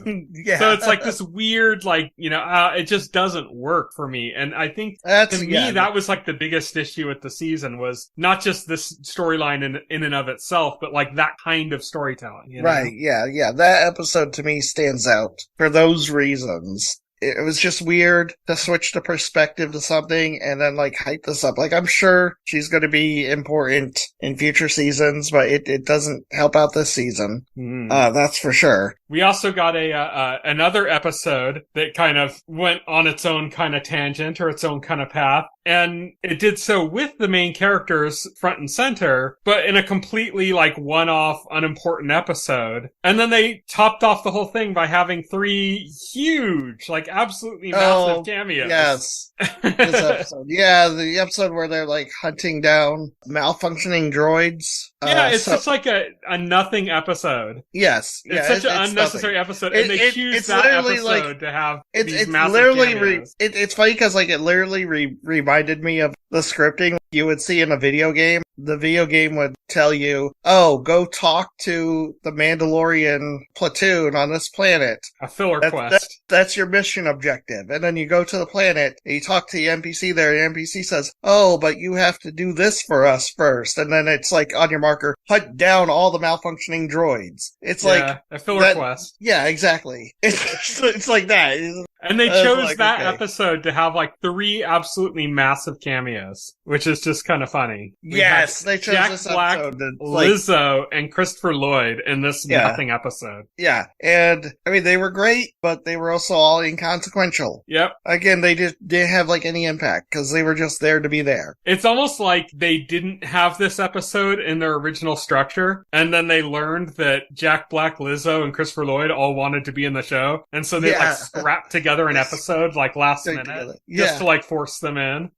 So it's like this weird, like, it just doesn't work for me. And I think that was like the biggest issue with the season, was not just this storyline in and of itself, but like that kind of storytelling. Right. Yeah. That episode to me stands out for those reasons. It was just weird to switch the perspective to something and then like hype this up. Like, I'm sure she's going to be important in future seasons, but it doesn't help out this season. That's for sure. We also got another episode that kind of went on its own kind of tangent or its own kind of path. And it did so with the main characters front and center, but in a completely like one-off, unimportant episode. And then they topped off the whole thing by having 3 huge, like absolutely massive cameos. Yes. This episode. Yeah, the episode where they're like hunting down malfunctioning droids. It's just like a nothing episode. Yes. It's such an unnecessary episode. And they choose that episode to have these massive cameos. It's funny because like it literally reminded me of the scripting you would see in a video game. The video game would tell you, oh, go talk to the Mandalorian platoon on this planet. A filler quest. That's your mission objective. And then you go to the planet, and you talk to the NPC there, and the NPC says, oh, but you have to do this for us first. And then it's like, on your marker, hunt down all the malfunctioning droids. It's like... a filler quest. Yeah, exactly. It's like that. And they chose that episode to have like 3 absolutely massive cameos, which is just kind of funny. Yes, they chose Jack this Black, episode. Lizzo, and Christopher Lloyd in this nothing episode. Yeah, and I mean, they were great, but they were also all inconsequential. Yep. Again, they just didn't have like any impact because they were just there to be there. It's almost like they didn't have this episode in their original structure, and then they learned that Jack Black, Lizzo, and Christopher Lloyd all wanted to be in the show, and so they like scrapped together an episode like last minute just to like force them in.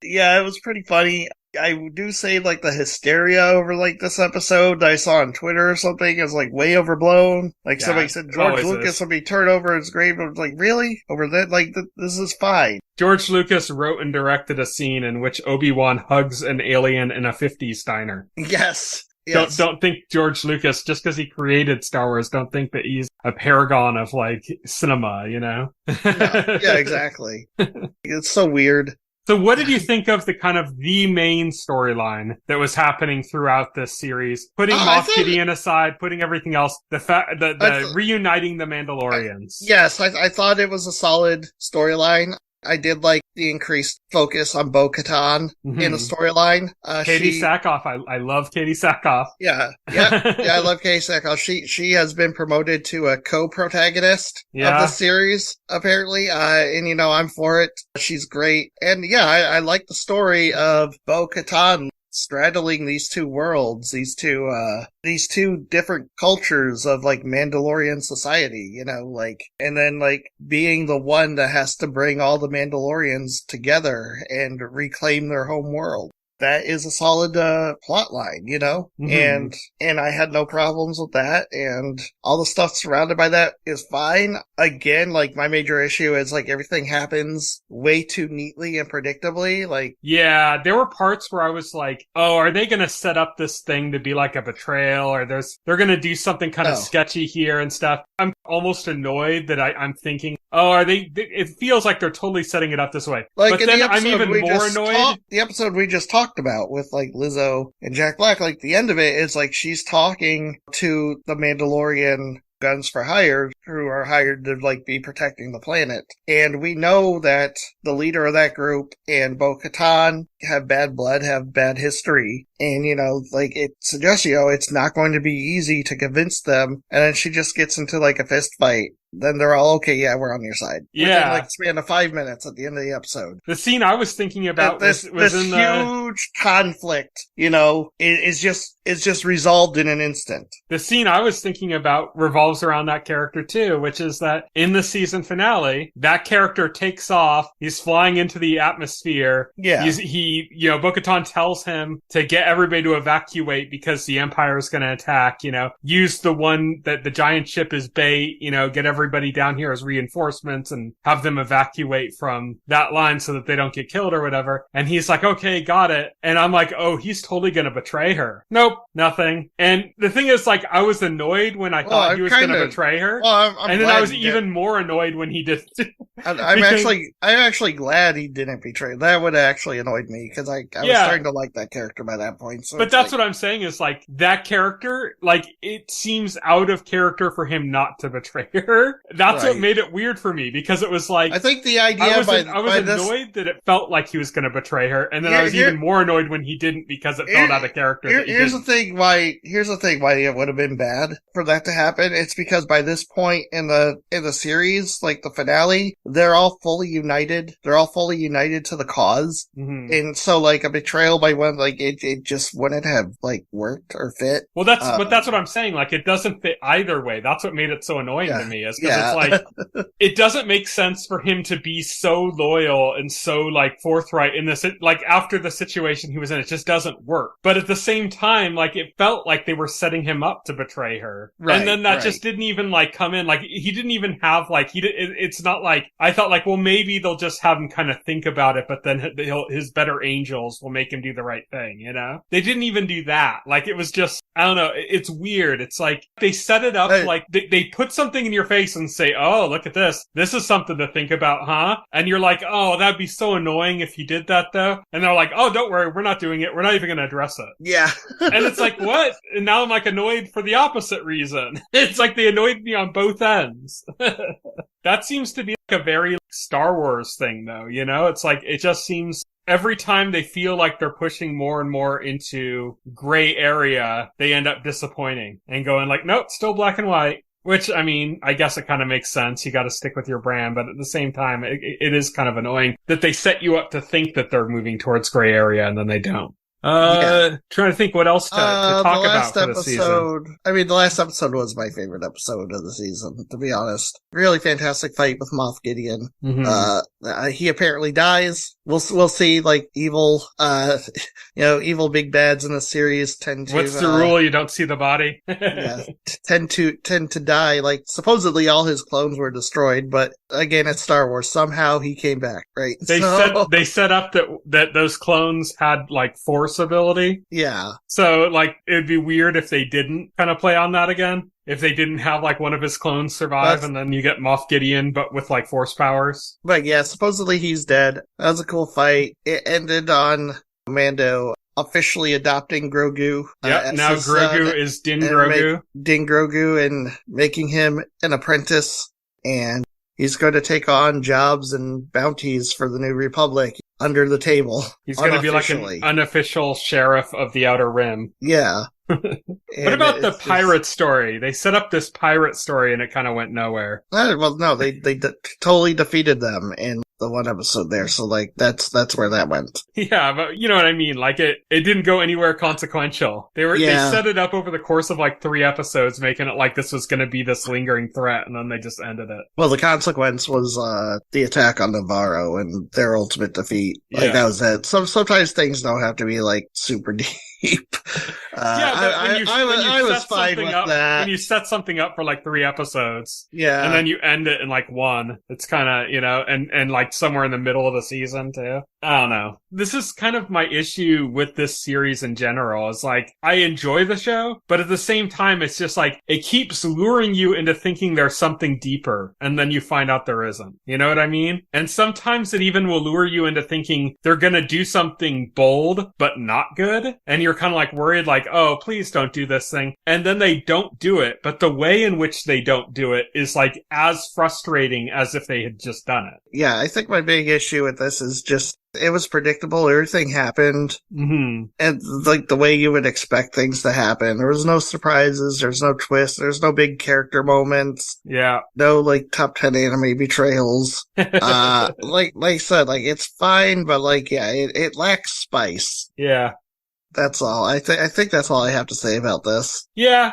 Yeah, it was pretty funny. I do say like the hysteria over like this episode that I saw on Twitter or something is like way overblown. Like somebody said George Lucas would be turned over his grave. I was like, really? Over that? Like this is fine. George Lucas wrote and directed a scene in which Obi-Wan hugs an alien in a 50s diner. Yes. Yes. Don't think George Lucas, just because he created Star Wars, don't think that he's a paragon of like cinema, No. Yeah, exactly. It's so weird. So what did you think of the kind of the main storyline that was happening throughout this series? Putting Moff Gideon aside, putting everything else, the reuniting the Mandalorians. Yes, I thought it was a solid storyline. I did like the increased focus on Bo-Katan in the storyline. Katie Sackhoff. I love Katie Sackhoff. Yeah, I love Katie Sackhoff. She has been promoted to a co-protagonist of the series, apparently. And I'm for it. She's great. And I like the story of Bo-Katan straddling these two worlds, these two different cultures of like Mandalorian society, you know, like, and then like being the one that has to bring all the Mandalorians together and reclaim their home world. That is a solid plot line, you know? Mm-hmm. And I had no problems with that, and all the stuff surrounded by that is fine. Again, like, my major issue is, like, everything happens way too neatly and predictably, like... Yeah, there were parts where I was like, oh, are they gonna set up this thing to be like a betrayal, or they're gonna do something kind of sketchy here and stuff. I'm almost annoyed that I'm thinking, oh, it feels like they're totally setting it up this way. Like, but then I'm even more annoyed. The episode we just talked about with like Lizzo and Jack Black, like the end of it is like she's talking to the Mandalorian guns for hire who are hired to like be protecting the planet, and we know that the leader of that group and Bo-Katan have bad blood, have bad history, and you know, like, it suggests, you know, it's not going to be easy to convince them, and then she just gets into like a fist fight. Then they're all, okay, yeah, we're on your side. Yeah. Within like span of 5 minutes at the end of the episode. The scene I was thinking about was this in huge conflict, you know, is just resolved in an instant. The scene I was thinking about revolves around that character too, which is that in the season finale, that character takes off, he's flying into the atmosphere. Yeah. You know, Bo-Katan tells him to get everybody to evacuate because the Empire is going to attack, you know, use the giant ship as bait, you know, get everybody down here as reinforcements and have them evacuate from that line so that they don't get killed or whatever. And he's like, okay, got it. And I'm like, oh, he's totally going to betray her. Nope, nothing. And the thing is, like, I was annoyed when I thought he was going to betray her. Well, and then I was even more annoyed when he did. I'm actually glad he didn't betray. That would have actually annoyed me because I was starting to like that character by that point. So but that's like, what I'm saying is, like, that character, like, it seems out of character for him not to betray her. That's what made it weird for me, because it was like, I think the idea I was annoyed that it felt like he was going to betray her, and then I was even more annoyed when he didn't, because it felt out of character. Here's the thing why it would have been bad for that to happen. It's because by this point in the series, like the finale, they're all fully united. They're all fully united to the cause, and so like a betrayal by one, like it just wouldn't have like worked or fit. Well, that's what I'm saying. Like, it doesn't fit either way. That's what made it so annoying to me. Is because it's like, it doesn't make sense for him to be so loyal and so like forthright in this, like after the situation he was in. It just doesn't work. But at the same time, like, it felt like they were setting him up to betray her. Right, and then that just didn't even like come in. Like, he didn't even have like, it's not like, I thought like, well, maybe they'll just have him kind of think about it, but then his better angels will make him do the right thing, you know? They didn't even do that. Like, it was just, I don't know, it's weird. It's like, they set it up like, they put something in your face and say, oh, look at this. This is something to think about, huh? And you're like, oh, that'd be so annoying if you did that, though. And they're like, oh, don't worry, we're not doing it. We're not even going to address it. Yeah. And it's like, what? And now I'm like annoyed for the opposite reason. It's like they annoyed me on both ends. That seems to be like a very Star Wars thing, though, you know? It's like, it just seems every time they feel like they're pushing more and more into gray area, they end up disappointing and going like, nope, still black and white. Which, I mean, I guess it kind of makes sense. You got to stick with your brand, but at the same time, it is kind of annoying that they set you up to think that they're moving towards gray area and then they don't. Trying to think what else to talk about for the season. I mean, the last episode was my favorite episode of the season, to be honest. Really fantastic fight with Moff Gideon. He apparently dies. We'll see, like, evil, evil big bads in the series tend to... What's the rule? You don't see the body? Tend to die. Like, supposedly all his clones were destroyed, but again, it's Star Wars. Somehow he came back, right? They set up that those clones had, like, force ability. Yeah. So, like, it'd be weird if they didn't kind of play on that again. If they didn't have, like, one of his clones survive, and then you get Moff Gideon, but with, like, force powers. But yeah, supposedly he's dead. That was a cool fight. It ended on Mando officially adopting Grogu. Yep, now Grogu is Din Grogu. Din Grogu, and making him an apprentice. And he's going to take on jobs and bounties for the New Republic under the table. He's going to be like an unofficial sheriff of the Outer Rim. Yeah. What about the pirate story? They set up this pirate story and it kind of went nowhere. Well, no, they totally defeated them, and the one episode there. So like that's where that went. Yeah, but you know what I mean. Like it didn't go anywhere consequential. They set it up over the course of like 3 episodes, making it like this was going to be this lingering threat, and then they just ended it. Well, the consequence was the attack on Navarro and their ultimate defeat. Like that was it. Sometimes things don't have to be like super deep. I was fine with that. When you set something up for like 3 episodes, and then you end it in like 1, it's kind of, and like somewhere in the middle of the season too. I don't know. This is kind of my issue with this series in general. Is like, I enjoy the show, but at the same time, it's just like, it keeps luring you into thinking there's something deeper, and then you find out there isn't. You know what I mean? And sometimes it even will lure you into thinking they're gonna do something bold, but not good, and you're kind of like worried, like, oh, please don't do this thing. And then they don't do it, but the way in which they don't do it is like as frustrating as if they had just done it. Yeah, I think my big issue with this is just, it was predictable. Everything happened. Mm-hmm. And like the way you would expect things to happen. There was no surprises. There's no twists. There's no big character moments. Yeah. No like top 10 anime betrayals. Like I said, like it's fine, but like, yeah, it lacks spice. Yeah. That's all. I think that's all I have to say about this. Yeah.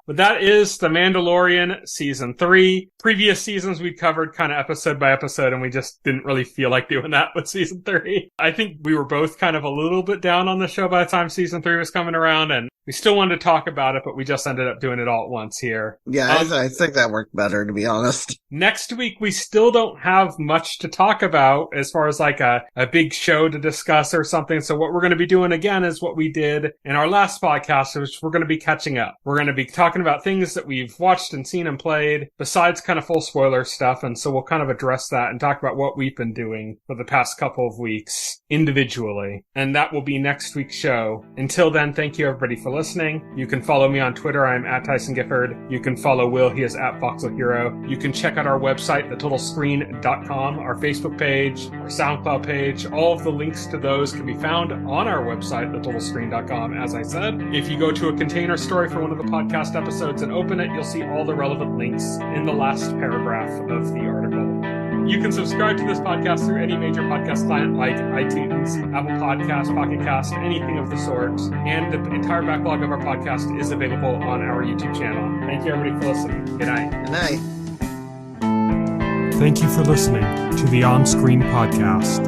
But that is The Mandalorian Season 3. Previous seasons we covered kind of episode by episode, and we just didn't really feel like doing that with Season 3. I think we were both kind of a little bit down on the show by the time Season 3 was coming around, and we still wanted to talk about it, but we just ended up doing it all at once here. Yeah, I think that worked better, to be honest. Next week, we still don't have much to talk about as far as like a big show to discuss or something. So what we're going to be doing again is what we did in our last podcast, which we're going to be catching up. We're going to be talking about things that we've watched and seen and played, besides kind of full spoiler stuff. And so we'll kind of address that and talk about what we've been doing for the past couple of weeks individually. And that will be next week's show. Until then, thank you everybody for listening. You can follow me on Twitter. I'm at Tyson Gifford. You can follow Will. He is at Voxel Hero. You can check out our website, thetotalscreen.com, our Facebook page, our SoundCloud page. All of the links to those can be found on our website, thetotalscreen.com, as I said. If you go to a container story for one of the podcast episodes and open it, you'll see all the relevant links in the last paragraph of the article. You can subscribe to this podcast through any major podcast client like iTunes, Apple Podcasts, Pocket Cast, anything of the sort. And the entire backlog of our podcast is available on our YouTube channel. Thank you everybody for listening. Good night. Good night. Thank you for listening to the OnScreen podcast,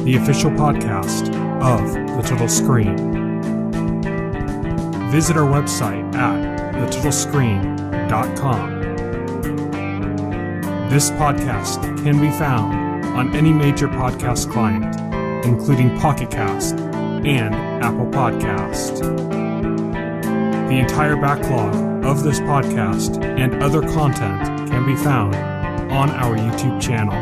the official podcast of The Total Screen. Visit our website at thetotalscreen.com. This podcast can be found on any major podcast client, including Pocket Cast and Apple Podcast. The entire backlog of this podcast and other content can be found on our YouTube channel.